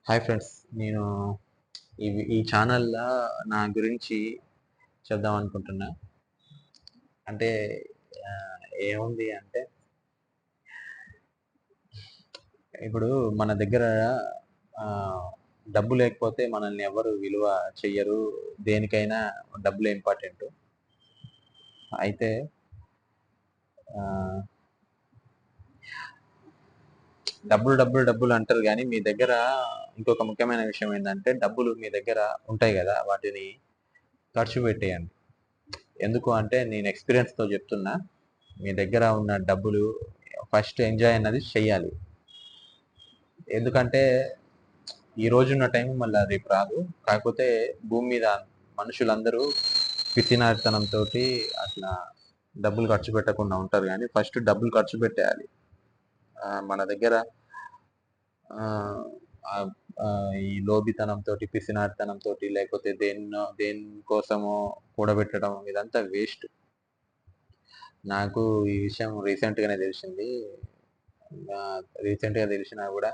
Hi friends. నేను ఈ ఛానల్‌లో నా గురించి చెప్దాం అనుకుంటున్నా. అంటే ఏముంది అంటే, ఇప్పుడు మన దగ్గర ఆహ్, డబ్బు లేకపోతే మనల్ని ఎవరు విలువ చెయ్యరు. దేనికైనా డబ్బులే ఇంపార్టెంటు. అయితే ఆహ్, డబ్బులు, డబ్బులు, డబ్బులు అంటారు గానీ, మీ దగ్గర ఇంకొక ముఖ్యమైన విషయం ఏందంటే, డబ్బులు మీ దగ్గర ఉంటాయి గదా! వాటిని ఖర్చు పెట్టేయండి. ఎందుకు అంటే, నేను ఎక్స్‌పీరియన్స్‌తో చెప్తున్నా. మీ దగ్గర ఉన్న డబ్బులు ఫస్ట్ ఎంజాయ్ అన్నది చెయ్యాలి. ఎందుకంటే ఈ రోజున్న టైం మళ్ళా రేపు రాదు. కాకపోతే భూమి మీద మనుషులందరూ పిసినారితనంతోటి అట్లా డబ్బులు ఖర్చు పెట్టకుండా ఉంటారు గానీ, ఫస్ట్ డబ్బులు ఖర్చు పెట్టేయాలి. మన దగ్గర ఆహ్, ఆహ్, ఈ లోభితనంతోటి, పిసినారితనంతోటి లేకపోతే దేనికోసమో కూడబెట్టడం ఇదంతా వేస్ట్. నాకు ఈ విషయం రీసెంట్‌గానే తెలిసింది. రీసెంట్‌గా తెలిసినా గూడా